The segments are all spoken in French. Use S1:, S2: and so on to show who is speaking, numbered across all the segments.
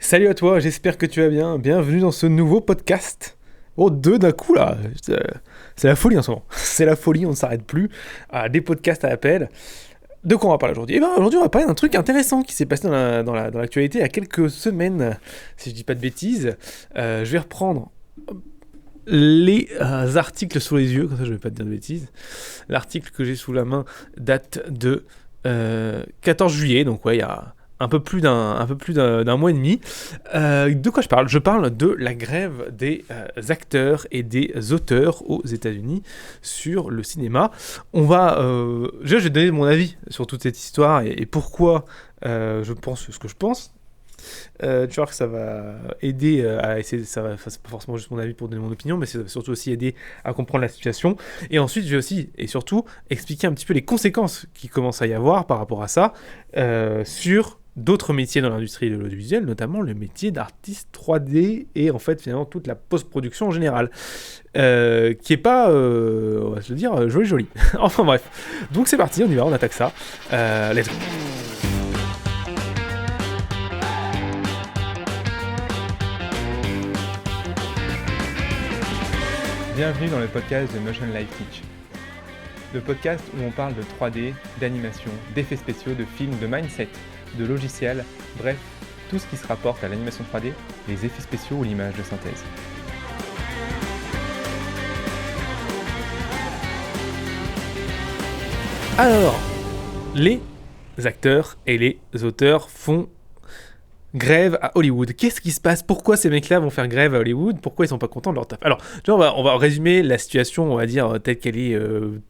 S1: Salut à toi, j'espère que tu vas bien. Bienvenue dans ce nouveau podcast. Oh, deux d'un coup là. C'est la folie en ce moment. C'est la folie, on ne s'arrête plus. Des podcasts à l'appel. De quoi on va parler aujourd'hui? Aujourd'hui, on va parler d'un truc intéressant qui s'est passé dans l'actualité il y a quelques semaines, si je dis pas de bêtises. Je vais reprendre les articles sous les yeux, comme ça je vais pas te dire de bêtises. L'article que j'ai sous la main date de 14 juillet, donc ouais, il y a un peu plus d'un mois et demi. De quoi je parle? Je parle de la grève des acteurs et des auteurs aux États-Unis sur le cinéma. Je vais donner mon avis sur toute cette histoire et pourquoi je pense ce que je pense. Tu vas voir que ça va aider à essayer. C'est pas forcément juste mon avis pour donner mon opinion, mais ça va surtout aussi aider à comprendre la situation. Et ensuite, je vais aussi et surtout expliquer un petit peu les conséquences qui commencent à y avoir par rapport à ça sur d'autres métiers dans l'industrie de l'audiovisuel, notamment le métier d'artiste 3D et en fait finalement toute la post-production en général, qui est pas, on va se le dire, joli. Enfin bref, donc c'est parti, on y va, on attaque ça. Let's go.
S2: Bienvenue dans le podcast de Motion Life Teach. Le podcast où on parle de 3D, d'animation, d'effets spéciaux, de films, de mindset, de logiciels, bref, tout ce qui se rapporte à l'animation 3D, les effets spéciaux ou l'image de synthèse.
S1: Alors, les acteurs et les auteurs font grève à Hollywood. Qu'est-ce qui se passe? Pourquoi ces mecs-là vont faire grève à Hollywood? Pourquoi ils sont pas contents de leur taf? Alors, tu vois, on va résumer la situation, on va dire, telle qu'elle est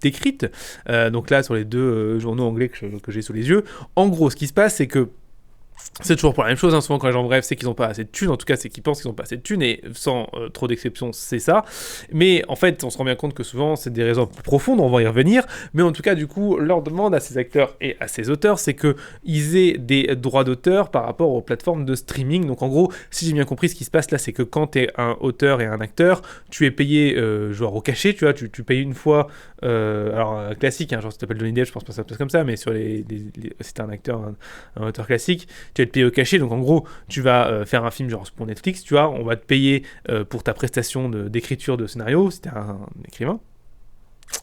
S1: décrite. Donc là, sur les deux journaux anglais que j'ai sous les yeux. En gros, ce qui se passe, c'est que c'est toujours pour la même chose, hein. Souvent quand les gens brèvent, c'est qu'ils n'ont pas assez de thunes, en tout cas c'est qu'ils pensent qu'ils n'ont pas assez de thunes, et sans trop d'exceptions, c'est ça. Mais en fait, on se rend bien compte que souvent c'est des raisons plus profondes, on va y revenir, mais en tout cas du coup, leur demande à ces acteurs et à ces auteurs, c'est qu'ils aient des droits d'auteur par rapport aux plateformes de streaming. Donc en gros, si j'ai bien compris, ce qui se passe là, c'est que quand tu es un auteur et un acteur, tu es payé genre au cachet, tu vois, tu payes une fois, alors classique, hein, genre si tu t'appelles Johnny Depp, je pense pas que ça passe comme ça, mais sur si t'es un acteur, un auteur classique, tu vas être payé au cachet. Donc en gros, tu vas faire un film genre pour Netflix, tu vois, on va te payer pour ta prestation d'écriture de scénario, si t'es un écrivain,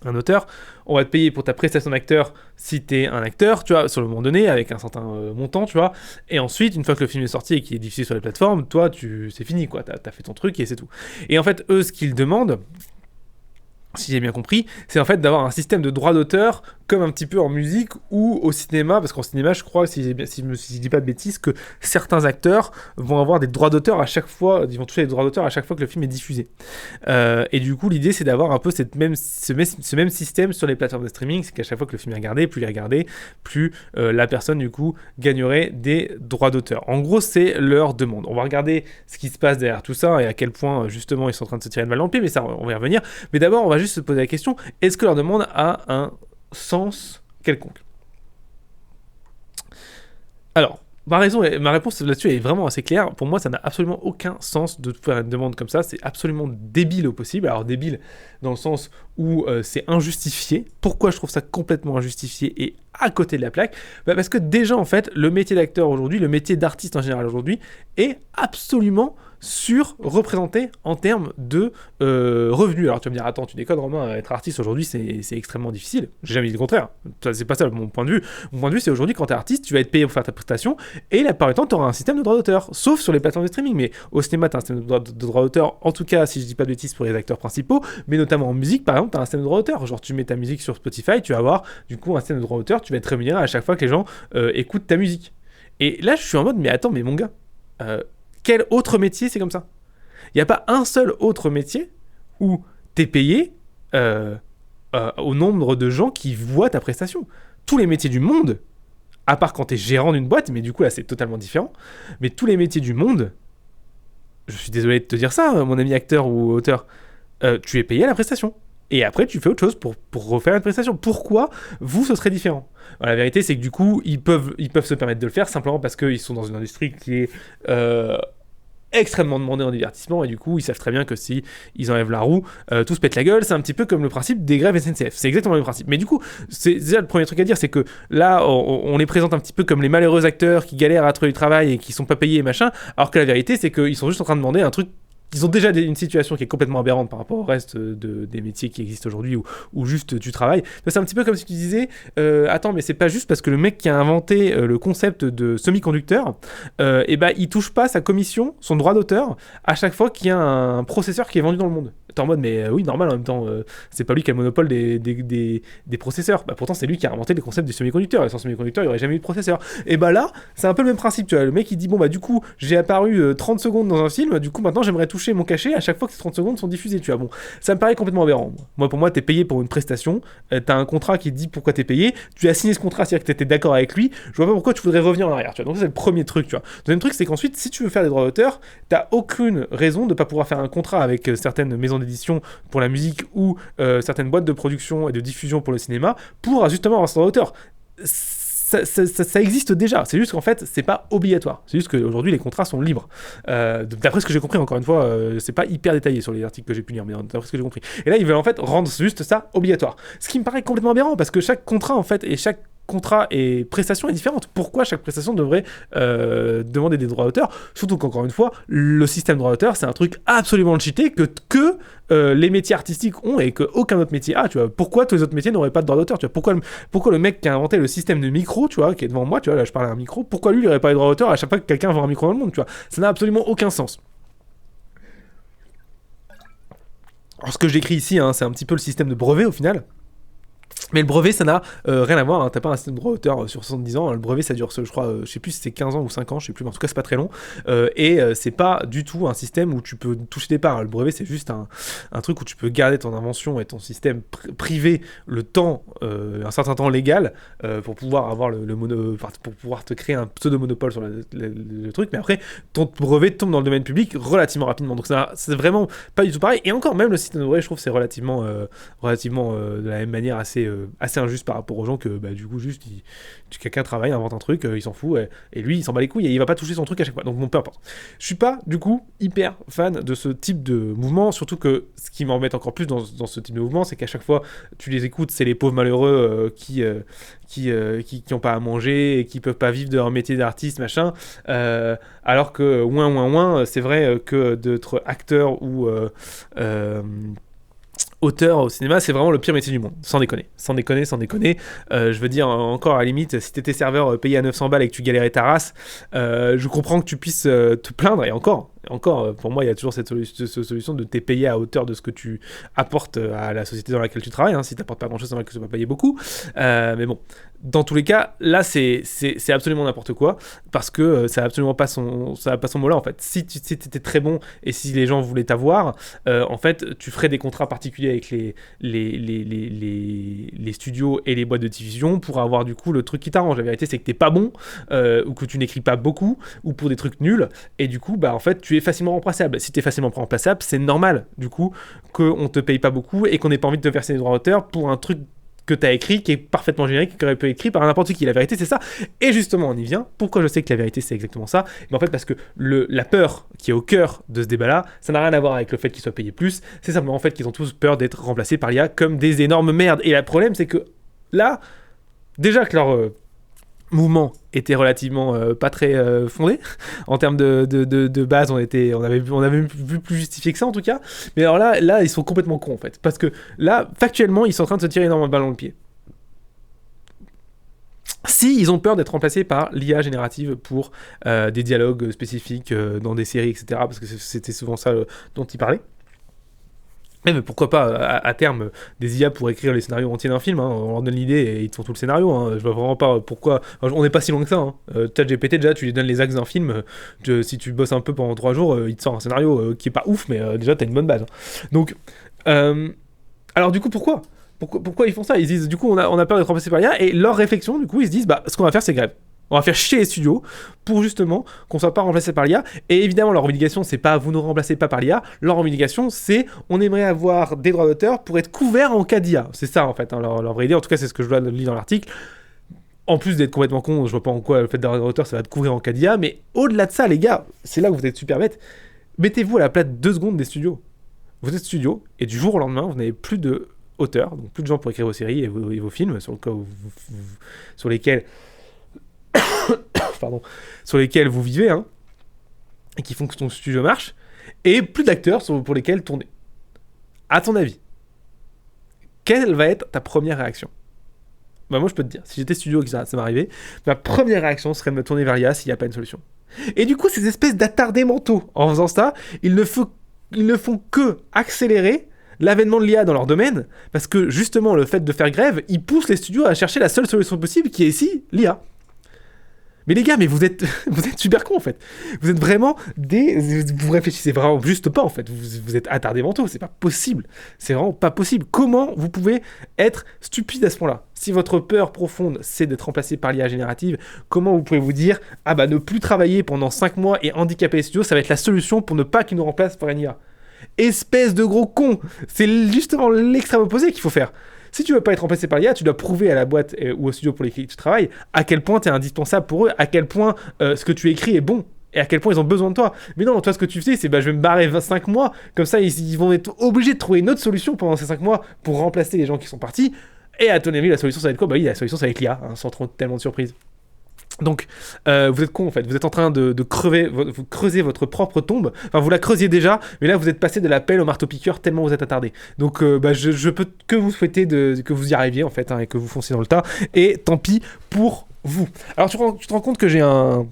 S1: un auteur, on va te payer pour ta prestation d'acteur si t'es un acteur, tu vois, sur le moment donné, avec un certain montant, tu vois, et ensuite, une fois que le film est sorti et qu'il est diffusé sur les plateformes, toi, c'est fini, quoi, t'as fait ton truc et c'est tout. Et en fait, eux, ce qu'ils demandent, si j'ai bien compris, c'est en fait d'avoir un système de droit d'auteur comme un petit peu en musique ou au cinéma, parce qu'en cinéma, je crois, si je dis pas de bêtises, que certains acteurs vont avoir des droits d'auteur à chaque fois, ils vont toucher les droits d'auteur à chaque fois que le film est diffusé. Et du coup, l'idée, c'est d'avoir un peu ce même système sur les plateformes de streaming, c'est qu'à chaque fois que le film est regardé, plus il est regardé, plus la personne, du coup, gagnerait des droits d'auteur. En gros, c'est leur demande. On va regarder ce qui se passe derrière tout ça et à quel point, justement, ils sont en train de se tirer une balle dans le pied, mais ça, on va y revenir. Mais d'abord, on va juste se poser la question, est-ce que leur demande a un sens quelconque? Alors, ma réponse là-dessus est vraiment assez claire. Pour moi, ça n'a absolument aucun sens de faire une demande comme ça. C'est absolument débile au possible. Alors, débile dans le sens où c'est injustifié. Pourquoi je trouve ça complètement injustifié et à côté de la plaque? Parce que déjà, en fait, le métier d'acteur aujourd'hui, le métier d'artiste en général aujourd'hui, est absolument surreprésenté en termes de revenus. Alors tu vas me dire, attends, tu déconnes Romain, être artiste aujourd'hui c'est extrêmement difficile. J'ai jamais dit le contraire, c'est pas ça mon point de vue. Mon point de vue, c'est aujourd'hui, quand t'es artiste, tu vas être payé pour faire ta prestation, et la plupart du temps tu auras un système de droit d'auteur, sauf sur les plateformes de streaming. Mais au cinéma t'as un système de droit d'auteur, en tout cas si je dis pas de bêtises, pour les acteurs principaux, mais notamment en musique par exemple, t'as un système de droit d'auteur. Genre tu mets ta musique sur Spotify, tu vas avoir du coup un système de droit d'auteur, tu vas être rémunéré à chaque fois que les gens écoutent ta musique. Et là je suis en mode, mais attends, mais mon gars, quel autre métier c'est comme ça? Il n'y a pas un seul autre métier où t'es payé au nombre de gens qui voient ta prestation. Tous les métiers du monde, à part quand t'es gérant d'une boîte, mais du coup là c'est totalement différent, mais tous les métiers du monde, je suis désolé de te dire ça, mon ami acteur ou auteur, tu es payé à la prestation. Et après, tu fais autre chose pour refaire une prestation. Pourquoi vous, ce serait différent? La vérité, c'est que du coup, ils peuvent se permettre de le faire simplement parce qu'ils sont dans une industrie qui est extrêmement demandé en divertissement, et du coup ils savent très bien que si ils enlèvent la roue, tout se pète la gueule. C'est un petit peu comme le principe des grèves SNCF, c'est exactement le même principe. Mais du coup, c'est déjà le premier truc à dire, c'est que là on les présente un petit peu comme les malheureux acteurs qui galèrent à trouver du travail et qui sont pas payés et machin, alors que la vérité c'est qu'ils sont juste en train de demander un truc. Ils ont déjà une situation qui est complètement aberrante par rapport au reste des métiers qui existent aujourd'hui où juste tu travailles. C'est un petit peu comme si tu disais attends, mais c'est pas juste parce que le mec qui a inventé le concept de semi-conducteur, et ben il touche pas sa commission, son droit d'auteur, à chaque fois qu'il y a un processeur qui est vendu dans le monde. T'es en mode, mais oui, normal, en même temps, c'est pas lui qui a le monopole des processeurs. Bah, pourtant, c'est lui qui a inventé les concepts du semi-conducteur. Et sans semi-conducteur, il n'y aurait jamais eu de processeur. Et bah là, c'est un peu le même principe, tu vois. Le mec, il dit, bon, bah du coup, j'ai apparu 30 secondes dans un film, du coup, maintenant, j'aimerais toucher mon cachet à chaque fois que ces 30 secondes sont diffusées, tu vois. Bon, ça me paraît complètement aberrant. Pour moi, t'es payé pour une prestation, t'as un contrat qui te dit pourquoi t'es payé, tu as signé ce contrat, c'est-à-dire que t'étais d'accord avec lui, je vois pas pourquoi tu voudrais revenir en arrière, tu vois. Donc, ça, c'est le premier truc, tu vois. Le deuxième truc, c'est qu'ensuite, si tu veux faire des droits d'auteur, t'as aucune raison de pas pouvoir faire un contrat avec certaines maisons d'édition pour la musique ou certaines boîtes de production et de diffusion pour le cinéma pour justement avoir ce droit d'auteur. Ça existe déjà, c'est juste qu'en fait c'est pas obligatoire, c'est juste qu'aujourd'hui les contrats sont libres, d'après ce que j'ai compris, encore une fois, c'est pas hyper détaillé sur les articles que j'ai pu lire, mais d'après ce que j'ai compris, et là ils veulent en fait rendre juste ça obligatoire, ce qui me paraît complètement aberrant parce que chaque contrat en fait et chaque contrat et prestation est différente. Pourquoi chaque prestation devrait demander des droits d'auteur? Surtout qu'encore une fois, le système droit d'auteur, c'est un truc absolument cheaté que les métiers artistiques ont et qu'aucun autre métier a. Tu vois, pourquoi tous les autres métiers n'auraient pas de droit d'auteur? Tu vois, pourquoi le mec qui a inventé le système de micro, tu vois, qui est devant moi, tu vois, là je parle à un micro, pourquoi lui il n'aurait pas de droit d'auteur à chaque fois que quelqu'un vend un micro dans le monde? Tu vois, ça n'a absolument aucun sens. Alors ce que j'écris ici, hein, c'est un petit peu le système de brevet au final. Mais le brevet, ça n'a rien à voir, hein. T'as pas un système de droit d'auteur sur 70 ans, le brevet ça dure, je crois, je sais plus si c'est 15 ans ou 5 ans, je sais plus, mais en tout cas c'est pas très long, c'est pas du tout un système où tu peux toucher des parts. Le brevet c'est juste un truc où tu peux garder ton invention et ton système privé le temps, un certain temps légal, pour pouvoir avoir pour pouvoir te créer un pseudo-monopole sur le truc, mais après ton brevet tombe dans le domaine public relativement rapidement, donc ça, c'est vraiment pas du tout pareil, et encore même le système de brevet je trouve c'est relativement de la même manière assez injuste par rapport aux gens que du coup juste quelqu'un travaille, invente un truc, il s'en fout et lui il s'en bat les couilles et il va pas toucher son truc à chaque fois, donc bon, peu importe. Je suis pas du coup hyper fan de ce type de mouvement, surtout que ce qui m'embête encore plus dans ce type de mouvement, c'est qu'à chaque fois tu les écoutes, c'est les pauvres malheureux qui ont pas à manger et qui peuvent pas vivre de leur métier d'artiste machin, alors que c'est vrai que d'être acteur ou auteur au cinéma, c'est vraiment le pire métier du monde, sans déconner. Je veux dire, encore à la limite, si t'étais serveur payé à 900 balles et que tu galérais ta race, je comprends que tu puisses te plaindre, et encore, pour moi, il y a toujours cette solution de t'es payé à hauteur de ce que tu apportes à la société dans laquelle tu travailles, hein. Si t'apportes pas grand-chose, c'est vrai que tu vas pas payer beaucoup. Mais bon, dans tous les cas, là, c'est absolument n'importe quoi, parce que ça n'a absolument pas son mot là, en fait. Si t'étais très bon, et si les gens voulaient t'avoir, en fait, tu ferais des contrats particuliers avec les studios et les boîtes de diffusion pour avoir, du coup, le truc qui t'arrange. La vérité, c'est que t'es pas bon, ou que tu n'écris pas beaucoup, ou pour des trucs nuls, et du coup, en fait, tu es facilement remplaçable. Si tu es facilement remplaçable, c'est normal, du coup, qu'on te paye pas beaucoup et qu'on n'ait pas envie de te verser des droits d'auteur pour un truc que tu as écrit, qui est parfaitement générique, qui aurait pu être écrit par n'importe qui. La vérité, c'est ça. Et justement, on y vient. Pourquoi je sais que la vérité, c'est exactement ça? Mais en fait, parce que la peur qui est au cœur de ce débat-là, ça n'a rien à voir avec le fait qu'ils soient payés plus. C'est simplement en fait qu'ils ont tous peur d'être remplacés par l'IA comme des énormes merdes. Et le problème, c'est que là, déjà que leur mouvement était relativement pas très fondé en termes de base, on avait vu plus justifié que ça en tout cas, mais alors là ils sont complètement cons en fait, parce que là factuellement ils sont en train de se tirer énormément de balles dans le pied. Si ils ont peur d'être remplacés par l'IA générative pour des dialogues spécifiques dans des séries, etc., parce que c'était souvent ça dont ils parlaient. Mais pourquoi pas, à terme, des IA pour écrire les scénarios entiers d'un film, hein. On leur donne l'idée et ils te font tout le scénario, hein. Je vois vraiment pas pourquoi. Enfin, on n'est pas si loin que ça, hein. ChatGPT, déjà, tu lui donnes les axes d'un film, si tu bosses un peu pendant 3 jours, il te sort un scénario qui est pas ouf, mais déjà, t'as une bonne base, hein. Donc, alors du coup, pourquoi ils font ça? Ils disent, du coup, on a peur d'être remplacé par l'IA, et leur réflexion, du coup, ils se disent, ce qu'on va faire, c'est grève. On va faire chier les studios pour justement qu'on soit pas remplacé par l'IA. Et évidemment, leur obligation, c'est pas vous ne remplacez pas par l'IA. Leur obligation, c'est on aimerait avoir des droits d'auteur pour être couverts en cas d'IA. C'est ça, en fait, hein, leur vraie idée. En tout cas, c'est ce que je dois lire dans l'article. En plus d'être complètement con, je vois pas en quoi le fait d'avoir un auteur ça va te couvrir en cas d'IA, mais au-delà de ça, les gars, c'est là que vous êtes super bêtes. Mettez-vous à la place 2 secondes des studios. Vous êtes studio, et du jour au lendemain, vous n'avez plus de auteurs, donc plus de gens pour écrire vos séries et vos films, sur, le cas où sur lesquels pardon, sur lesquels vous vivez, hein, et qui font que ton studio marche, et plus d'acteurs pour lesquels tourner. À ton avis, quelle va être ta première réaction? Bah moi je peux te dire, si j'étais studio et que ça m'arrivait, ma première réaction serait de me tourner vers l'IA s'il n'y a pas une solution. Et du coup, ces espèces d'attardés mentaux, en faisant ça, ils ne font que accélérer l'avènement de l'IA dans leur domaine, parce que justement le fait de faire grève, ils poussent les studios à chercher la seule solution possible, qui est ici l'IA. Mais les gars, mais vous êtes super cons en fait. Vous êtes vraiment vous réfléchissez vraiment juste pas en fait. Vous êtes attardés mentaux, c'est pas possible. C'est vraiment pas possible. Comment vous pouvez être stupide à ce point-là? Si votre peur profonde c'est d'être remplacé par l'IA générative, comment vous pouvez vous dire ah bah ne plus travailler pendant 5 mois et handicaper les studios, ça va être la solution pour ne pas qu'ils nous remplacent par une IA? Espèce de gros con. C'est justement l'extrême opposé qu'il faut faire. Si tu veux pas être remplacé par l'IA, tu dois prouver à la boîte ou au studio pour lesquels tu travailles à quel point tu es indispensable pour eux, à quel point ce que tu écris est bon et à quel point ils ont besoin de toi. Mais non, toi ce que tu fais, c'est je vais me barrer 25 mois, comme ça ils vont être obligés de trouver une autre solution pendant ces 5 mois pour remplacer les gens qui sont partis. Et à ton avis, la solution ça va être quoi? Bah oui, la solution ça va être l'IA, hein, sans trop tellement de surprise. Donc, vous êtes con en fait, vous êtes en train de vous creuser votre propre tombe, enfin vous la creusiez déjà, mais là vous êtes passé de la pelle au marteau-piqueur tellement vous êtes attardé. Donc je peux que vous souhaiter que vous y arriviez en fait, hein, et que vous fonciez dans le tas, et tant pis pour vous. Alors tu te rends compte que j'ai un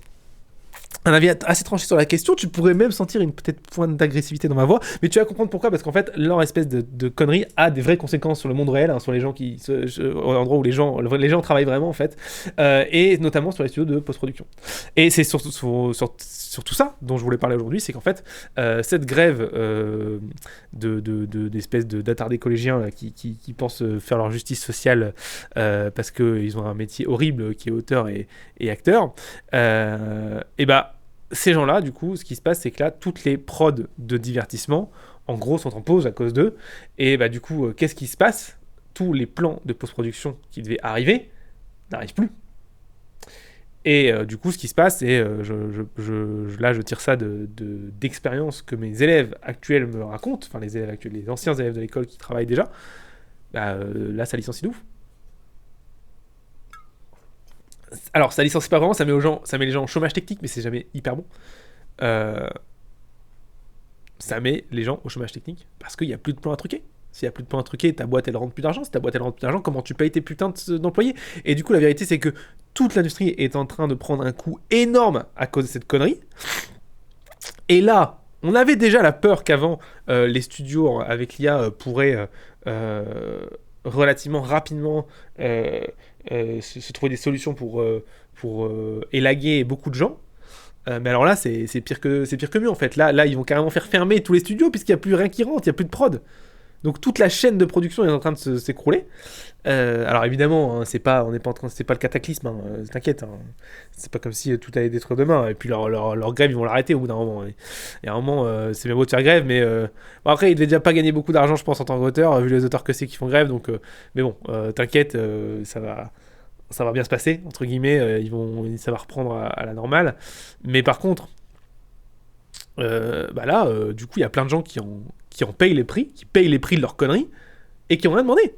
S1: avis assez tranché sur la question, tu pourrais même sentir une peut-être pointe d'agressivité dans ma voix, mais tu vas comprendre pourquoi, parce qu'en fait leur espèce de connerie a des vraies conséquences sur le monde réel, hein, sur les gens au endroit où les gens travaillent vraiment en fait, et notamment sur les studios de post-production. Et c'est sur tout ça dont je voulais parler aujourd'hui, c'est qu'en fait cette grève d'espèces d'attardés collégiens là, qui pensent faire leur justice sociale parce qu'ils ont un métier horrible qui est auteur et acteur, et bah ces gens-là, du coup, ce qui se passe, c'est que là, toutes les prods de divertissement, en gros, sont en pause à cause d'eux. Et bah, du coup, qu'est-ce qui se passe? Tous les plans de post-production qui devaient arriver n'arrivent plus. Et du coup, ce qui se passe, c'est, là, je tire ça d'expérience que mes élèves actuels me racontent, enfin, les élèves actuels, les anciens élèves de l'école qui travaillent déjà, bah, là, ça licencie d'ouf. Alors, ça licencie pas vraiment, ça met les gens au chômage technique, mais c'est jamais hyper bon. Ça met les gens au chômage technique parce qu'il n'y a plus de plans à truquer. S'il n'y a plus de plans à truquer, ta boîte elle rentre plus d'argent. Si ta boîte elle rentre plus d'argent, comment tu payes tes putains d'employés? Et du coup, la vérité, c'est que toute l'industrie est en train de prendre un coup énorme à cause de cette connerie. Et là, on avait déjà la peur qu'avant, les studios avec l'IA pourraient relativement rapidement se trouver des solutions pour élaguer beaucoup de gens. Mais alors là, c'est pire que mieux en fait. Là, ils vont carrément faire fermer tous les studios puisqu'il n'y a plus rien qui rentre, il n'y a plus de prod. Donc toute la chaîne de production est en train de s'écrouler. Alors évidemment, hein, c'est pas le cataclysme, hein, t'inquiète. Hein. C'est pas comme si tout allait détruire demain. Et puis leur grève, ils vont l'arrêter au bout d'un moment. Et à un moment, c'est bien beau de faire grève, mais bon, après, ils devaient déjà pas gagner beaucoup d'argent, je pense, en tant qu'auteur, vu les auteurs que c'est qui font grève. Donc, mais bon, t'inquiète, ça va bien se passer, entre guillemets. Ça va reprendre à la normale. Mais par contre, bah là, du coup, il y a plein de gens qui en payent les prix, qui payent les prix de leurs conneries, et qui n'ont rien demandé.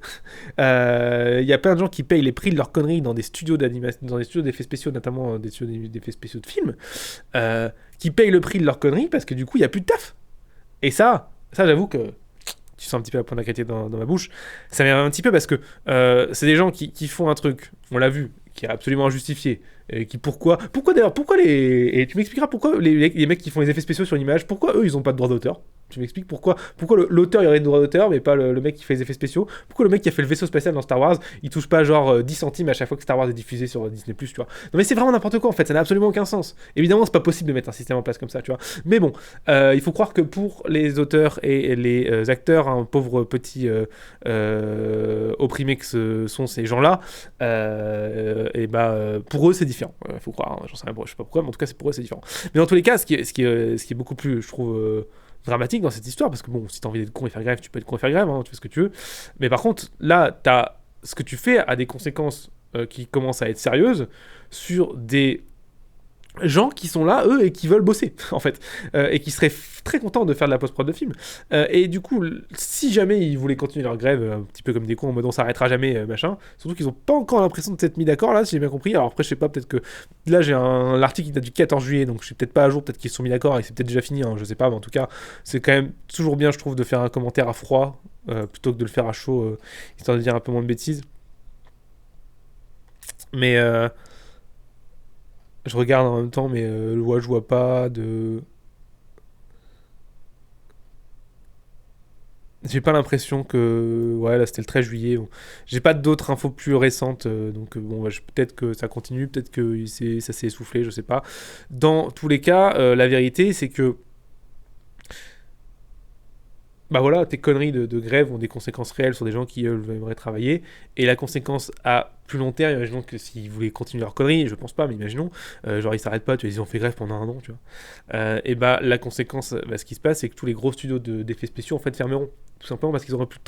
S1: Il y a plein de gens qui payent les prix de leurs conneries dans des studios d'animation, dans des studios d'effets spéciaux, notamment des studios d'effets spéciaux de films, qui payent le prix de leurs conneries parce que du coup, il n'y a plus de taf. Et ça, j'avoue que tu sens un petit peu la pointe de la critique dans ma bouche. Ça m'énerve un petit peu parce que c'est des gens qui font un truc, on l'a vu, qui est absolument injustifié. Et pourquoi et tu m'expliqueras pourquoi les mecs qui font les effets spéciaux sur l'image, pourquoi eux ils ont pas de droit d'auteur? Tu m'expliques pourquoi l'auteur il aurait des droits d'auteur mais pas le mec qui fait les effets spéciaux? Pourquoi le mec qui a fait le vaisseau spatial dans Star Wars il touche pas genre 10 centimes à chaque fois que Star Wars est diffusé sur Disney+, tu vois? Non mais c'est vraiment n'importe quoi en fait, ça n'a absolument aucun sens. Évidemment c'est pas possible de mettre un système en place comme ça, tu vois. Mais bon, il faut croire que pour les auteurs et les acteurs, hein, pauvres petits opprimés que ce sont ces gens-là, et bah pour eux c'est différent. Faut croire, hein, j'en sais rien, je sais pas pourquoi, mais en tout cas pour eux c'est différent. Mais dans tous les cas, ce qui est beaucoup plus, je trouve, dramatique dans cette histoire, parce que bon, si t'as envie d'être con et faire grève, tu peux être con et faire grève, hein, tu fais ce que tu veux. Mais par contre, là, ce que tu fais a des conséquences qui commence à être sérieuse sur des gens qui sont là, eux, et qui veulent bosser, en fait, et qui seraient très contents de faire de la post-prod de film. Et du coup, si jamais ils voulaient continuer leur grève, un petit peu comme des cons, en mode on s'arrêtera jamais, machin, surtout qu'ils ont pas encore l'impression de s'être mis d'accord, là, si j'ai bien compris. Alors après, je sais pas, peut-être que... Là, j'ai l'article qui date du 14 juillet, donc je suis peut-être pas à jour, peut-être qu'ils se sont mis d'accord, et c'est peut-être déjà fini, hein, je sais pas, mais en tout cas, c'est quand même toujours bien, je trouve, de faire un commentaire à froid, plutôt que de le faire à chaud, histoire de dire un peu moins de bêtises. Mais... je regarde en même temps, mais je vois pas de... J'ai pas l'impression que... Ouais, là, c'était le 13 juillet. Bon. J'ai pas d'autres infos plus récentes, donc bon, peut-être que ça continue, peut-être que ça s'est essoufflé, je sais pas. Dans tous les cas, la vérité, c'est que... Bah voilà, tes conneries de grève ont des conséquences réelles sur des gens qui aimeraient travailler. Et la conséquence à plus long terme, imaginons que s'ils voulaient continuer leur conneries, je pense pas, mais imaginons, genre ils s'arrêtent pas, tu vois, ils ont fait grève pendant un an, tu vois. Et bah la conséquence, ce qui se passe, c'est que tous les gros studios d'effets spéciaux en fait fermeront. Tout simplement parce qu'ils auront plus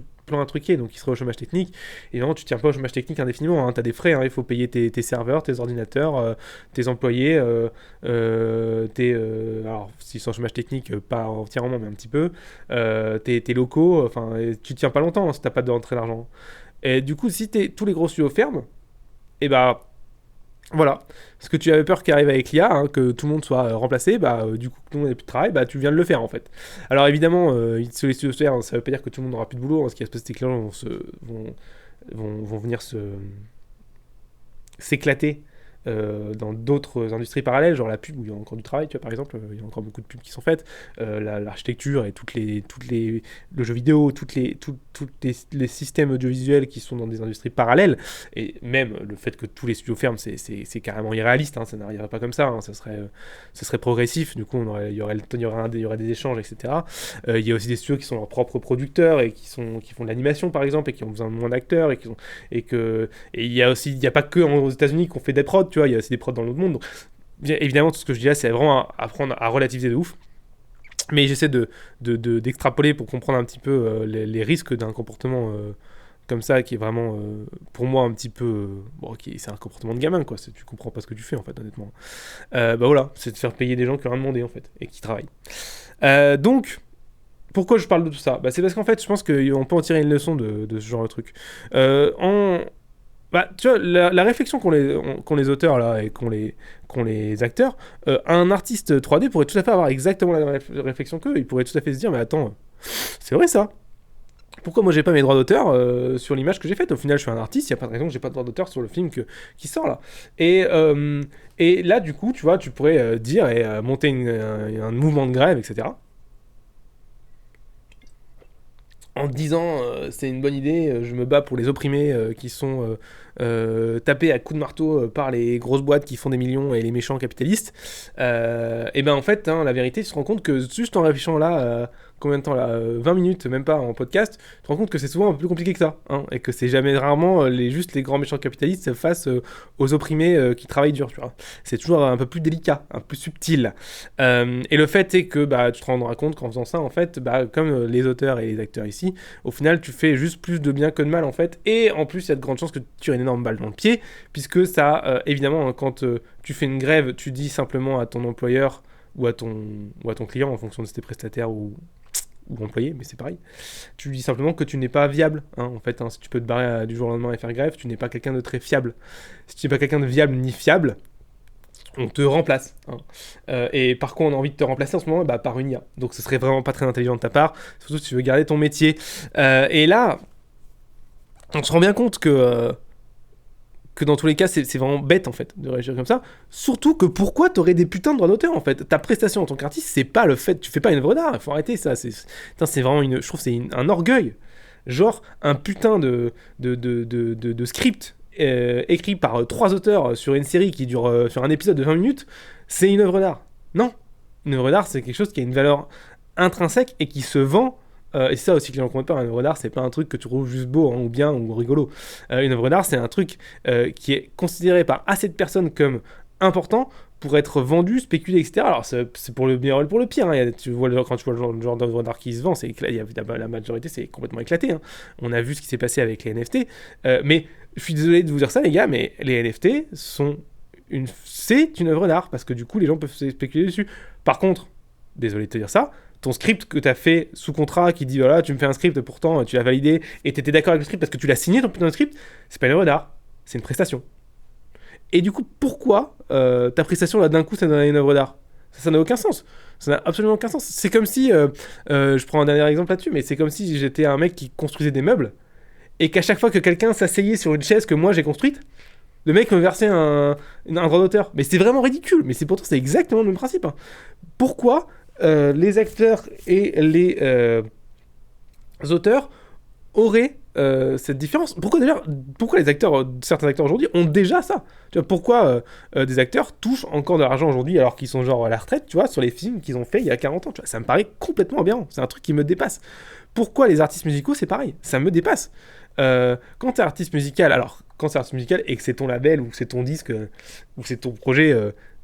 S1: de plan à truquer, donc ils seraient au chômage technique. Et vraiment, tu tiens pas au chômage technique indéfiniment, hein. T'as des frais, hein. Il faut payer tes serveurs, tes ordinateurs, tes employés, alors, s'ils sont au chômage technique, pas entièrement, mais un petit peu, tes locaux, enfin, tu tiens pas longtemps, hein, si t'as pas de rentrée d'argent. Et du coup, si tous les gros studios ferment, et bah voilà. Ce que tu avais peur qui arrive avec l'IA, hein, que tout le monde soit remplacé, du coup, que tout le monde n'ait plus de travail, tu viens de le faire en fait. Alors évidemment, sur les studios ferment, ça veut pas dire que tout le monde n'aura plus de boulot, hein. Ce qui va se passer, c'est que les gens vont venir s'éclater dans d'autres industries parallèles, genre la pub où il y a encore du travail, tu vois, par exemple, il y a encore beaucoup de pubs qui sont faites, l'architecture et le jeu vidéo, tous les systèmes audiovisuels qui sont dans des industries parallèles, et même le fait que tous les studios ferment, c'est carrément irréaliste, hein, ça n'arriverait pas comme ça, hein, ça serait progressif, du coup il y aurait des échanges, etc. Il y a aussi des studios qui sont leurs propres producteurs et qui font de l'animation, par exemple, et qui ont besoin de moins d'acteurs, et il y a pas que aux États-Unis qu'on fait des prods, tu vois, il y a aussi des prods dans l'autre monde. Donc, bien évidemment, tout ce que je dis là, c'est vraiment apprendre à relativiser de ouf. Mais j'essaie d'extrapoler pour comprendre un petit peu les risques d'un comportement comme ça, qui est vraiment, pour moi, un petit peu... c'est un comportement de gamin, quoi. Tu comprends pas ce que tu fais, en fait, honnêtement. Voilà, c'est de faire payer des gens qui n'ont rien demandé, en fait, et qui travaillent. Donc... Pourquoi je parle de tout ça ? C'est parce qu'en fait, je pense qu'on peut en tirer une leçon de ce genre de truc. Tu vois, la réflexion qu'ont les auteurs là et qu'ont les acteurs, un artiste 3D pourrait tout à fait avoir exactement la réflexion qu'eux. Il pourrait tout à fait se dire, mais attends, c'est vrai ça ? Pourquoi moi j'ai pas mes droits d'auteur sur l'image que j'ai faite ? Au final, je suis un artiste, il n'y a pas de raison que j'ai pas de droits d'auteur sur le film qui sort là. Et là, du coup, tu vois, tu pourrais dire et monter un mouvement de grève, etc. En te disant c'est une bonne idée, je me bats pour les opprimés qui sont tapés à coups de marteau par les grosses boîtes qui font des millions et les méchants capitalistes, et ben en fait, hein, la vérité, tu te rends compte que juste en réfléchissant là, combien de temps là, 20 minutes, même pas en podcast, tu te rends compte que c'est souvent un peu plus compliqué que ça, hein, et que c'est jamais rarement juste les grands méchants capitalistes face aux opprimés qui travaillent dur, tu vois. C'est toujours un peu plus délicat, un peu plus subtil. Et le fait est que tu te rendras compte qu'en faisant ça, en fait, comme les auteurs et les acteurs ici, au final, tu fais juste plus de bien que de mal, en fait. Et en plus, il y a de grandes chances que tu tires une énorme balle dans le pied, puisque ça, évidemment, hein, quand tu fais une grève, tu dis simplement à ton employeur ou à ton client, en fonction de si t'es prestataire ou employé, mais c'est pareil. Tu lui dis simplement que tu n'es pas viable, hein, en fait. Hein, si tu peux te barrer du jour au lendemain et faire grève, tu n'es pas quelqu'un de très fiable. Si tu n'es pas quelqu'un de viable ni fiable, on te remplace. Hein. Et par contre, on a envie de te remplacer en ce moment par une IA. Donc ce serait vraiment pas très intelligent de ta part, surtout si tu veux garder ton métier. Et là, on se rend bien compte que dans tous les cas, c'est vraiment bête en fait de réagir comme ça. Surtout que pourquoi t'aurais des putains de droits d'auteur en fait ? Ta prestation en tant qu'artiste, c'est pas le fait, tu fais pas une œuvre d'art. Il faut arrêter ça. C'est vraiment je trouve que c'est un orgueil. Genre un putain de script écrit par 3 auteurs sur une série qui dure sur un épisode de 20 minutes, c'est une œuvre d'art. Non, une œuvre d'art, c'est quelque chose qui a une valeur intrinsèque et qui se vend. Et c'est ça aussi que les gens ne comprennent pas. Une œuvre d'art, c'est pas un truc que tu trouves juste beau, hein, ou bien ou rigolo. Une œuvre d'art, c'est un truc qui est considéré par assez de personnes comme important pour être vendu, spéculé, etc. Alors c'est pour le meilleur et pour le pire. Hein. Quand tu vois le genre d'œuvre d'art qui se vend, la majorité c'est complètement éclaté. Hein. On a vu ce qui s'est passé avec les NFT. Mais je suis désolé de vous dire ça, les gars, mais les NFT c'est une œuvre d'art parce que du coup les gens peuvent spéculer dessus. Par contre, désolé de te dire ça, ton script que tu as fait sous contrat qui dit voilà, tu me fais un script, pourtant tu l'as validé et tu étais d'accord avec le script parce que tu l'as signé ton putain de script, c'est pas une œuvre d'art, c'est une prestation. Et du coup, pourquoi ta prestation là d'un coup ça donne une œuvre d'art ? Ça n'a aucun sens. Ça n'a absolument aucun sens. C'est comme si, je prends un dernier exemple là-dessus, mais c'est comme si j'étais un mec qui construisait des meubles et qu'à chaque fois que quelqu'un s'asseyait sur une chaise que moi j'ai construite, le mec me versait un droit d'auteur. Mais c'est vraiment ridicule. Mais pourtant c'est exactement le même principe. Hein. Pourquoi les acteurs et les auteurs auraient cette différence ? Pourquoi certains acteurs aujourd'hui ont déjà ça ? Tu vois, pourquoi des acteurs touchent encore de l'argent aujourd'hui alors qu'ils sont genre à la retraite, tu vois, sur les films qu'ils ont fait il y a 40 ans, tu vois, ça me paraît complètement aberrant. C'est un truc qui me dépasse. Pourquoi les artistes musicaux, c'est pareil ? Ça me dépasse. Quand t'es artiste musical, et que c'est ton label ou que c'est ton disque ou que c'est ton projet,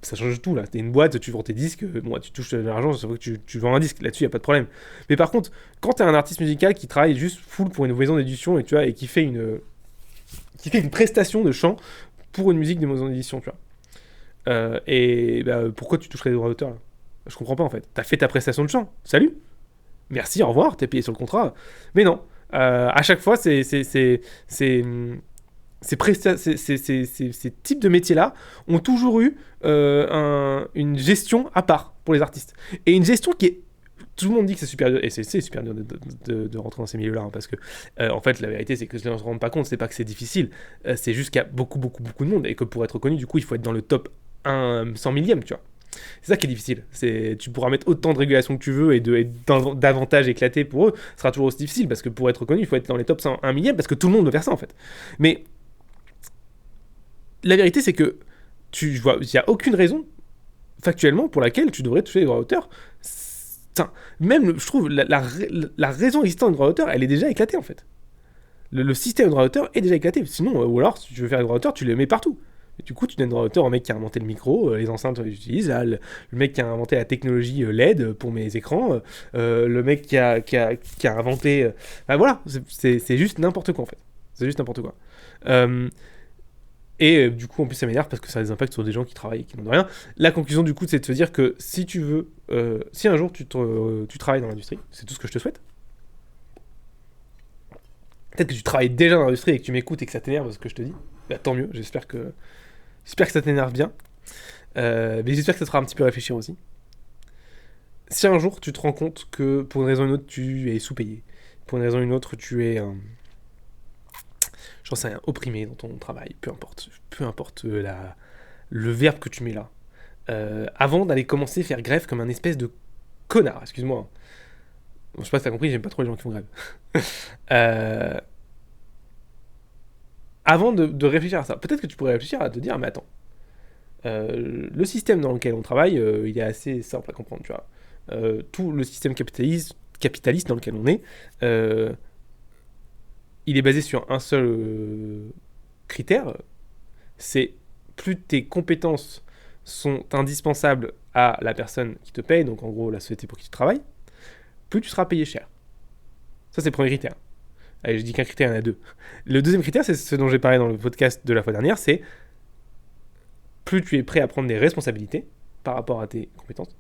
S1: ça change tout là. T'es une boîte, tu vends tes disques, bon, tu touches de l'argent, ça veut que tu vends un disque, là-dessus y a pas de problème. Mais par contre, quand t'es un artiste musical qui travaille juste full pour une maison d'édition et qui fait une prestation de chant pour une musique de maison d'édition, tu vois. Pourquoi tu toucherais des droits d'auteur là ? Je comprends pas en fait. T'as fait ta prestation de chant, salut, merci, au revoir, t'es payé sur le contrat. Mais non. À chaque fois, ces types de métiers-là ont toujours eu une gestion à part pour les artistes. Et une gestion qui est... Tout le monde dit que c'est super dur, et c'est super dur de rentrer dans ces milieux-là, hein, parce que, en fait, la vérité, c'est que les gens ne se rendent pas compte, c'est pas que c'est difficile, c'est juste qu'il y a beaucoup de monde, et que pour être reconnu, du coup, il faut être dans le top 100 millième, tu vois. C'est ça qui est difficile. Tu pourras mettre autant de régulations que tu veux et d'avantages éclatés pour eux, ce sera toujours aussi difficile parce que pour être reconnu, il faut être dans les top 100, 1 millième parce que tout le monde veut faire ça en fait. Mais la vérité, c'est que il n'y a aucune raison factuellement pour laquelle tu devrais toucher les droits d'auteur. Même, je trouve, la raison existante des droits d'auteur, elle est déjà éclatée en fait. Le système de droits d'auteur est déjà éclaté. Sinon, ou alors, si tu veux faire les droits d'auteur, tu les mets partout. Et du coup, tu donnes droit d'auteur au mec qui a inventé le micro, les enceintes que j'utilise, le mec qui a inventé la technologie LED pour mes écrans, le mec qui a inventé... voilà, c'est juste n'importe quoi en fait. C'est juste n'importe quoi. Du coup, en plus, ça m'énerve parce que ça a des impacts sur des gens qui travaillent et qui n'ont de rien. La conclusion, du coup, c'est de se dire que si tu veux... si un jour tu travailles dans l'industrie, c'est tout ce que je te souhaite. Peut-être que tu travailles déjà dans l'industrie et que tu m'écoutes et que ça t'énerve ce que je te dis. Bah, tant mieux, j'espère que ça t'énerve bien. Mais j'espère que ça te fera un petit peu réfléchir aussi. Si un jour tu te rends compte que pour une raison ou une autre tu es sous-payé, pour une raison ou une autre tu es j'en sais rien, opprimé dans ton travail, peu importe le verbe que tu mets là, avant d'aller commencer à faire grève comme un espèce de connard, excuse-moi. Bon, je sais pas si t'as compris, j'aime pas trop les gens qui font grève. Avant de réfléchir à ça, peut-être que tu pourrais réfléchir à te dire, mais attends, le système dans lequel on travaille, il est assez simple à comprendre, tu vois. Tout le système capitaliste dans lequel on est, il est basé sur un seul critère, c'est plus tes compétences sont indispensables à la personne qui te paye, donc en gros la société pour qui tu travailles, plus tu seras payé cher. Ça c'est le premier critère. Allez, je dis qu'un critère, il y en a deux. Le deuxième critère, c'est ce dont j'ai parlé dans le podcast de la fois dernière, c'est plus tu es prêt à prendre des responsabilités par rapport à tes compétences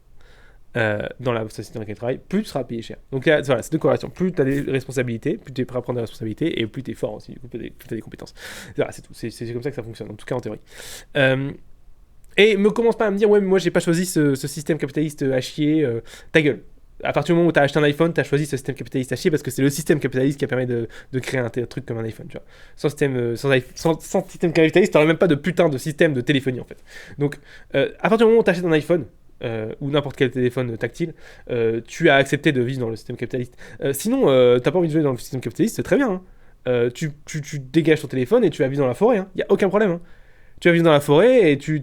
S1: dans la société dans laquelle tu travailles, plus tu seras payé cher. Donc là, voilà, c'est deux corrélations. Plus tu as des responsabilités, plus tu es prêt à prendre des responsabilités, et plus tu es fort aussi, du coup, plus tu as des compétences. Voilà, c'est tout. C'est comme ça que ça fonctionne, en tout cas en théorie. Et me commence pas à me dire, ouais, mais moi j'ai pas choisi ce système capitaliste à chier, ta gueule. À partir du moment où tu as acheté un iPhone, tu as choisi ce système capitaliste à chier parce que c'est le système capitaliste qui a permis de créer un truc comme un iPhone, tu vois. Sans système capitaliste, tu n'aurais même pas de putain de système de téléphonie en fait. Donc, à partir du moment où tu achètes un iPhone ou n'importe quel téléphone tactile, tu as accepté de vivre dans le système capitaliste. Sinon, t'as pas envie de vivre dans le système capitaliste, c'est très bien. Hein. Tu dégages ton téléphone et tu vas vivre dans la forêt, il n'y a aucun problème. Hein. Tu vas vivre dans la forêt et tu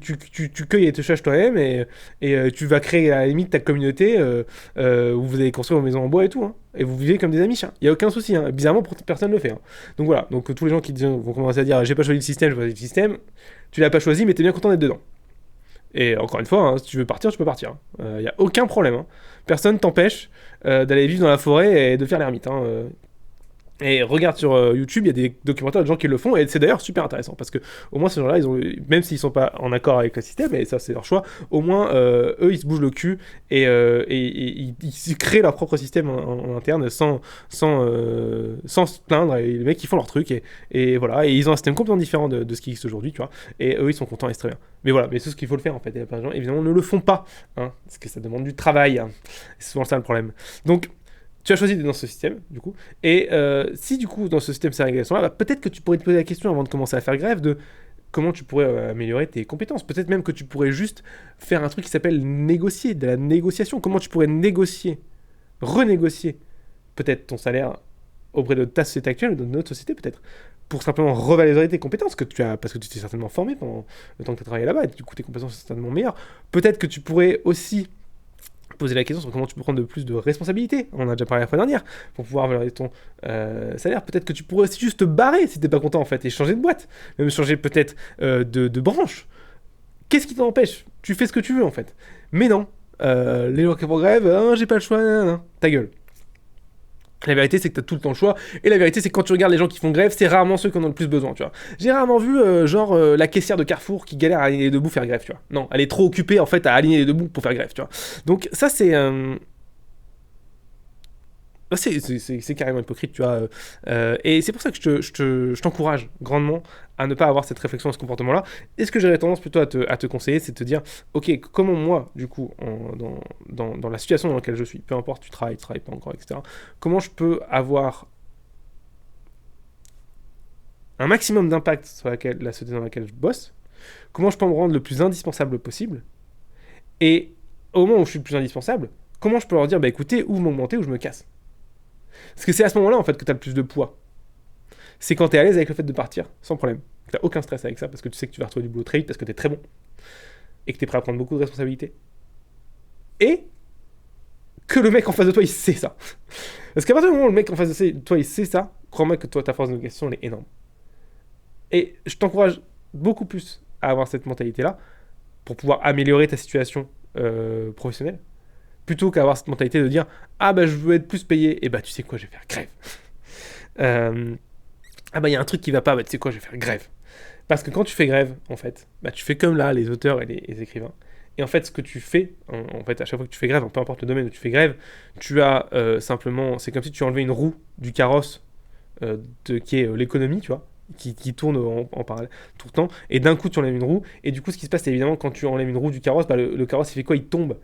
S1: cueilles et te cherches toi-même et tu vas créer à la limite ta communauté où vous allez construire vos maisons en bois et tout. Hein, et vous vivez comme des amis. Il n'y a aucun souci. Hein. Bizarrement, personne ne le fait. Hein. Donc voilà. Donc tous les gens qui vont commencer à dire j'ai pas choisi le système, j'ai pas choisi le système. Tu l'as pas choisi, mais t'es bien content d'être dedans. Et encore une fois, hein, si tu veux partir, tu peux partir. Il n'y a aucun problème. Hein. Personne t'empêche d'aller vivre dans la forêt et de faire l'ermite. Hein. Et regarde sur YouTube, il y a des documentaires de gens qui le font, et c'est d'ailleurs super intéressant, parce que au moins ces gens-là, même s'ils sont pas en accord avec le système, et ça c'est leur choix, au moins eux ils se bougent le cul, et ils créent leur propre système en interne sans se plaindre, et les mecs ils font leur truc, et voilà, et ils ont un système complètement différent de ce qui existe aujourd'hui, tu vois, et eux ils sont contents et c'est très bien. Mais voilà, mais c'est ce qu'il faut le faire en fait, et plein de gens évidemment ne le font pas, hein, parce que ça demande du travail, hein. C'est souvent ça le problème. Donc, tu as choisi d'être dans ce système, du coup. Et si, du coup, dans ce système, ces régulations-là, bah, peut-être que tu pourrais te poser la question avant de commencer à faire grève de comment tu pourrais améliorer tes compétences. Peut-être même que tu pourrais juste faire un truc qui s'appelle négocier, de la négociation. Comment tu pourrais négocier, renégocier peut-être ton salaire auprès de ta société actuelle ou d'une autre société, peut-être, pour simplement revaloriser tes compétences que tu as, parce que tu t'es certainement formé pendant le temps que tu as travaillé là-bas, et du coup, tes compétences sont certainement meilleures. Peut-être que tu pourrais aussi poser la question sur comment tu peux prendre de plus de responsabilités. On en a déjà parlé la fois dernière, pour pouvoir valoriser ton salaire. Peut-être que tu pourrais aussi juste te barrer si t'es pas content en fait, et changer de boîte, même changer peut-être de branche. Qu'est-ce qui t'empêche? Tu fais ce que tu veux en fait. Mais non, les gens qui font grève, j'ai pas le choix, ta gueule. La vérité, c'est que t'as tout le temps le choix. Et la vérité, c'est que quand tu regardes les gens qui font grève, c'est rarement ceux qui en ont le plus besoin, tu vois. J'ai rarement vu, la caissière de Carrefour qui galère à aligner les deux bouts faire grève, tu vois. Non, elle est trop occupée, en fait, à aligner les deux bouts pour faire grève, tu vois. Donc, ça, c'est carrément hypocrite, tu vois. Et c'est pour ça que je t'encourage grandement à ne pas avoir cette réflexion, ce comportement-là. Et ce que j'aurais tendance plutôt à te conseiller, c'est de te dire, ok, comment moi, du coup, dans la situation dans laquelle je suis, peu importe, tu travailles pas encore, etc., comment je peux avoir un maximum d'impact sur la société dans laquelle je bosse, comment je peux me rendre le plus indispensable possible, et au moment où je suis le plus indispensable, comment je peux leur dire, bah écoutez, ou vous m'augmentez ou je me casse. Parce que c'est à ce moment-là, en fait, que tu as le plus de poids. C'est quand tu es à l'aise avec le fait de partir, sans problème. Tu n'as aucun stress avec ça, parce que tu sais que tu vas retrouver du boulot très vite, parce que tu es très bon, et que tu es prêt à prendre beaucoup de responsabilités. Et que le mec en face de toi, il sait ça. Parce qu'à partir du moment où le mec en face de toi, il sait ça, crois-moi que toi, ta force de négociation, elle est énorme. Et je t'encourage beaucoup plus à avoir cette mentalité-là, pour pouvoir améliorer ta situation professionnelle, plutôt qu'à avoir cette mentalité de dire « Ah bah je veux être plus payé, et bah tu sais quoi, je vais faire grève. » Ah bah il y a un truc qui va pas, bah tu sais quoi, je vais faire grève. Parce que quand tu fais grève, en fait, bah tu fais comme là, les auteurs et les écrivains. Et en fait, ce que tu fais, en fait, à chaque fois que tu fais grève, peu importe le domaine où tu fais grève, tu as simplement, c'est comme si tu enlevais une roue du carrosse qui est l'économie, tu vois, qui tourne en parallèle tout le temps, et d'un coup tu enlèves une roue, et du coup ce qui se passe c'est évidemment quand tu enlèves une roue du carrosse, bah, le carrosse il fait quoi? Il tombe.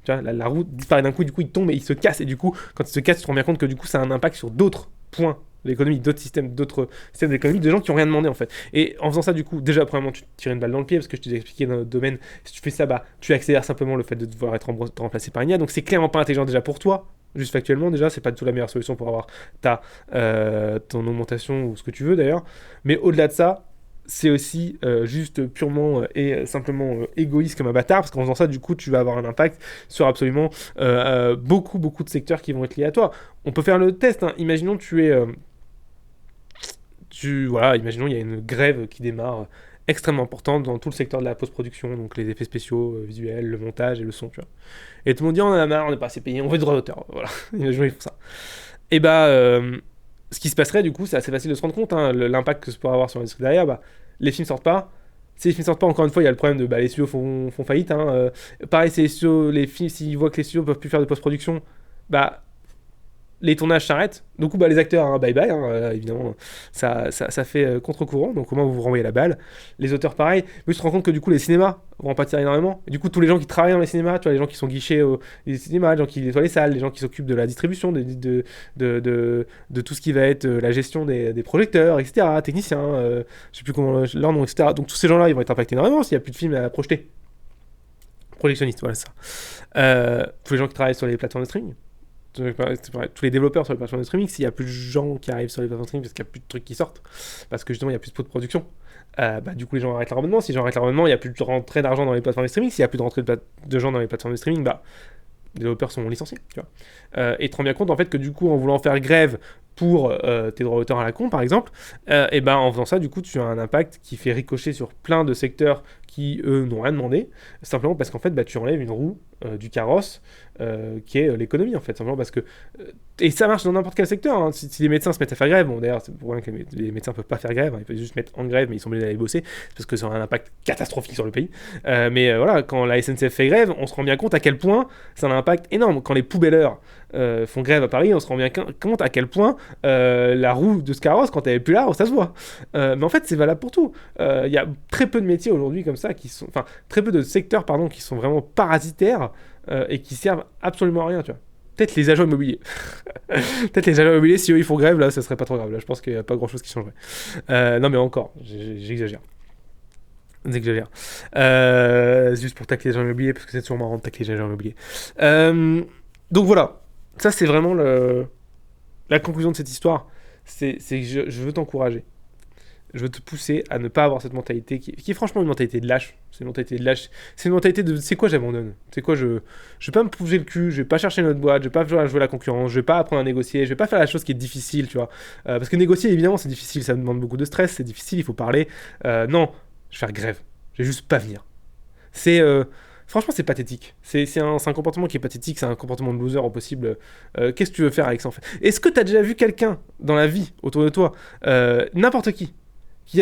S1: Tu vois, la roue disparaît d'un coup, du coup il tombe et il se casse, et du coup quand il se casse tu te rends bien compte que du coup ça a un impact sur d'autres points de l'économie, d'autres systèmes d'économie, de gens qui ont rien demandé en fait. Et en faisant ça du coup, déjà premièrement tu te tires une balle dans le pied, parce que je t'ai expliqué dans notre domaine, si tu fais ça, bah tu accélères simplement le fait de devoir être remplacé par une IA, donc c'est clairement pas intelligent déjà pour toi. Juste factuellement, déjà, c'est pas du tout la meilleure solution pour avoir ton augmentation ou ce que tu veux d'ailleurs. Mais au-delà de ça, c'est aussi juste purement et simplement égoïste comme un bâtard, parce qu'en faisant ça, du coup, tu vas avoir un impact sur absolument beaucoup de secteurs qui vont être liés à toi. On peut faire le test, hein. Imaginons imaginons il y a une grève qui démarre extrêmement importante dans tout le secteur de la post-production, donc les effets spéciaux, visuels, le montage et le son, tu vois. Et tout le monde dit on en a marre, on n'est pas assez payé, on veut du droit d'auteur, voilà. Imaginons ils font ça. Et bah, ce qui se passerait du coup, c'est assez facile de se rendre compte, hein, l'impact que ça pourrait avoir sur l'industrie derrière. Bah, les films sortent pas. Si les films sortent pas, encore une fois, il y a le problème de les studios font faillite. Hein, pareil, les films, s'ils voient que les studios peuvent plus faire de post-production, bah les tournages s'arrêtent. Du coup, les acteurs, hein, bye bye, hein, évidemment, ça fait contre-courant, donc au moins vous renvoyez la balle. Les auteurs, pareil. Mais tu te rends compte que du coup, les cinémas vont en pâtir énormément. Et du coup, tous les gens qui travaillent dans les cinémas, tu vois, les gens qui sont guichés au cinéma, les gens qui nettoient les salles, les gens qui s'occupent de la distribution, de tout ce qui va être la gestion des projecteurs, etc., techniciens, je sais plus comment leur nom, etc. Donc tous ces gens-là, ils vont être impactés énormément s'il n'y a plus de films à projeter. Projectionnistes, voilà ça. Tous les gens qui travaillent sur les plateformes de streaming. Tous les développeurs sur les plateformes de streaming, s'il n'y a plus de gens qui arrivent sur les plateformes de streaming parce qu'il n'y a plus de trucs qui sortent, parce que justement il n'y a plus de production, du coup les gens arrêtent leur abonnement. Si les gens arrêtent leur abonnement, il n'y a plus de rentrée d'argent dans les plateformes de streaming. S'il n'y a plus de rentrée de gens dans les plateformes de streaming, les développeurs sont licenciés, tu vois. Et tu te rends bien compte en fait que du coup en voulant faire grève pour tes droits d'auteur à la con par exemple, en faisant ça du coup tu as un impact qui fait ricocher sur plein de secteurs qui, eux, n'ont rien demandé, simplement parce qu'en fait, tu enlèves une roue du carrosse qui est l'économie, en fait, simplement parce que... et ça marche dans n'importe quel secteur, hein. Si les médecins se mettent à faire grève, bon, d'ailleurs, c'est pour rien que les médecins peuvent pas faire grève, hein, ils peuvent juste se mettre en grève, mais ils sont obligés d'aller bosser, parce que ça aura un impact catastrophique sur le pays. Mais voilà, quand la SNCF fait grève, on se rend bien compte à quel point ça a un impact énorme. Quand les poubelleurs font grève à Paris, on se rend bien compte à quel point la roue de ce carrosse, quand elle est plus là, ça se voit. Mais en fait, c'est valable pour tout. Il y a très peu de métiers aujourd'hui comme ça, enfin, très peu de secteurs, pardon, qui sont vraiment parasitaires et qui servent absolument à rien, tu vois. Peut-être les agents immobiliers. Peut-être les agents immobiliers, si eux ils font grève, là, ça serait pas trop grave. Là, je pense qu'il n'y a pas grand-chose qui changerait. Non, mais encore, j'exagère. J'exagère. C'est juste pour tacler les agents immobiliers, parce que c'est toujours marrant de tacler les agents immobiliers. Donc voilà, ça c'est vraiment la conclusion de cette histoire. C'est que je veux t'encourager. Je veux te pousser à ne pas avoir cette mentalité qui est franchement une mentalité de lâche. C'est une mentalité de lâche. C'est une mentalité de c'est quoi, j'abandonne. C'est quoi, je vais pas me bouger le cul, je vais pas chercher une autre boîte, je vais pas jouer la concurrence, je vais pas apprendre à négocier, je vais pas faire la chose qui est difficile, tu vois. Parce que négocier, évidemment, c'est difficile, ça demande beaucoup de stress, c'est difficile, il faut parler. Non, je vais faire grève. Je vais juste pas venir. Franchement, c'est pathétique. C'est un comportement qui est pathétique, c'est un comportement de loser au possible. Qu'est-ce que tu veux faire avec ça, en fait? Est-ce que tu as déjà vu quelqu'un dans la vie, autour de toi, n'importe qui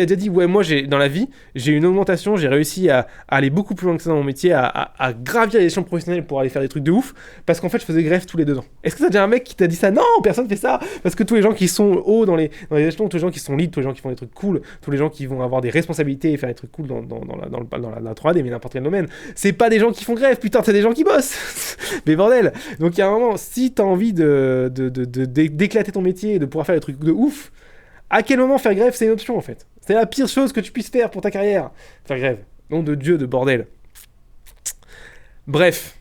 S1: a déjà dit ouais, moi dans la vie j'ai une augmentation, j'ai réussi à aller beaucoup plus loin que ça dans mon métier, à gravir les échelons professionnels pour aller faire des trucs de ouf, parce qu'en fait je faisais grève tous les 2 ans. Est-ce que t'as déjà un mec qui t'a dit ça? Non, personne fait ça, parce que tous les gens qui sont hauts dans les échelons, tous les gens qui sont lead, tous les gens qui font des trucs cool, tous les gens qui vont avoir des responsabilités et faire des trucs cool dans la 3D, mais n'importe quel domaine, c'est pas des gens qui font grève, putain, c'est des gens qui bossent. Mais bordel. Donc il y a un moment, si t'as envie d'éclater ton métier et de pouvoir faire des trucs de ouf, à quel moment faire grève, c'est une option en fait. C'est la pire chose que tu puisses faire pour ta carrière. Faire grève. Nom de Dieu, de bordel. Bref.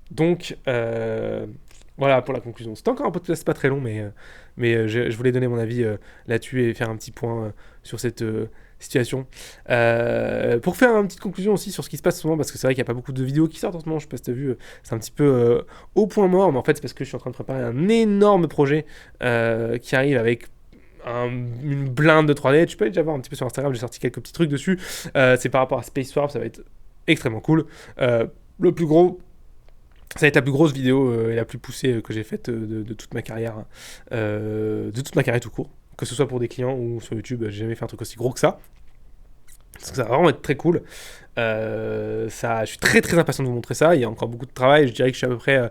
S1: Donc, voilà pour la conclusion. C'était encore un podcast pas très long, mais je voulais donner mon avis là-dessus et faire un petit point sur cette situation. Pour faire une petite conclusion aussi sur ce qui se passe en ce moment, parce que c'est vrai qu'il n'y a pas beaucoup de vidéos qui sortent en ce moment, je sais pas si tu as vu, c'est un petit peu au point mort, mais en fait c'est parce que je suis en train de préparer un énorme projet qui arrive avec une blinde de 3D. Tu peux aller déjà voir un petit peu sur Instagram, j'ai sorti quelques petits trucs dessus. C'est par rapport à Space Warp, ça va être extrêmement cool. Le plus gros, ça va être la plus grosse vidéo et la plus poussée que j'ai faite de toute ma carrière, de toute ma carrière tout court, que ce soit pour des clients ou sur YouTube. J'ai jamais fait un truc aussi gros que ça. Parce que ça va vraiment être très cool. Je suis très très impatient de vous montrer ça. Il y a encore beaucoup de travail. Je dirais que je suis à peu près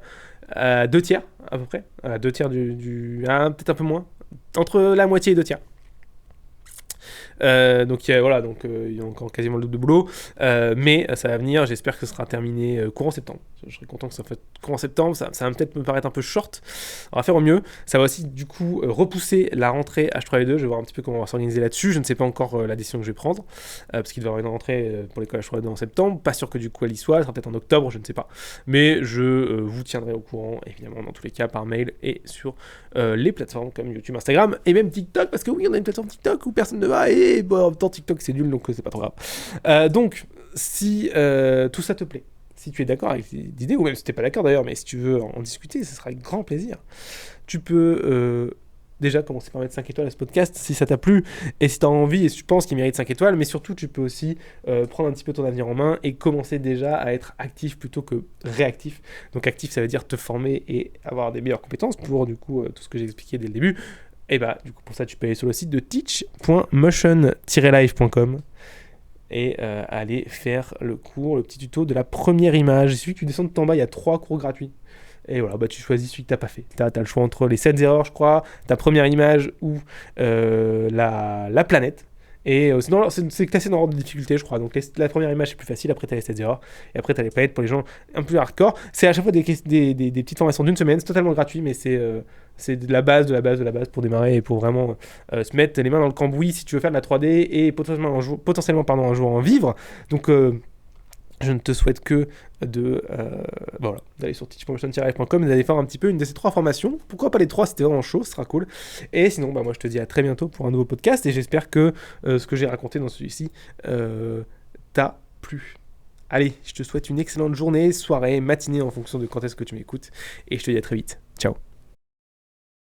S1: à 2 tiers, à peu près. À 2 tiers peut-être un peu moins. Entre la moitié et 2 tiers. Donc il y a encore quasiment le double de boulot, mais ça va venir, j'espère que ce sera terminé courant septembre. Je serais content que ça fasse courant septembre, ça va peut-être me paraître un peu short, on va faire au mieux. Ça va aussi du coup repousser la rentrée H3V2, je vais voir un petit peu comment on va s'organiser là-dessus, je ne sais pas encore la décision que je vais prendre, parce qu'il doit y avoir une rentrée pour l'école H3V2 en septembre, pas sûr que du coup elle y soit, elle sera peut-être en octobre, je ne sais pas, mais je vous tiendrai au courant, évidemment dans tous les cas par mail et sur les plateformes comme YouTube, Instagram et même TikTok, parce que oui on a une plateforme TikTok où personne ne va, et bon, en même temps TikTok c'est nul donc c'est pas trop grave. Donc si tout ça te plaît, si tu es d'accord avec l'idée, ou même si tu n'es pas d'accord d'ailleurs, mais si tu veux en discuter, ce sera avec grand plaisir. Tu peux déjà commencer par mettre 5 étoiles à ce podcast si ça t'a plu, et si tu as envie et si tu penses qu'il mérite 5 étoiles, mais surtout tu peux aussi prendre un petit peu ton avenir en main et commencer déjà à être actif plutôt que réactif. Donc actif, ça veut dire te former et avoir des meilleures compétences pour du coup tout ce que j'ai expliqué dès le début. Et bah du coup pour ça tu peux aller sur le site de teach.motion-live.com et aller faire le petit tuto de la première image. Il suffit que tu descendes tout en bas, il y a 3 cours gratuits. Et voilà, tu choisis celui que tu n'as pas fait. Tu as le choix entre les 7 erreurs, je crois, ta première image ou la planète. Et c'est classé dans l'ordre de difficulté, je crois. Donc la première image, c'est plus facile. Après, tu as les 7 erreurs. Et après, tu as les planètes pour les gens un peu plus hardcore. C'est à chaque fois des petites formations d'1 semaine. C'est totalement gratuit, mais c'est de la base pour démarrer et pour vraiment se mettre les mains dans le cambouis si tu veux faire de la 3D et potentiellement un jour en vivre. Donc je ne te souhaite que d'aller sur teach.motion-live.com et d'aller faire un petit peu une de ces 3 formations. Pourquoi pas les 3, c'était vraiment chaud, ce sera cool. Et sinon, moi je te dis à très bientôt pour un nouveau podcast et j'espère que ce que j'ai raconté dans celui-ci t'a plu. Allez, je te souhaite une excellente journée, soirée, matinée en fonction de quand est-ce que tu m'écoutes et je te dis à très vite. Ciao.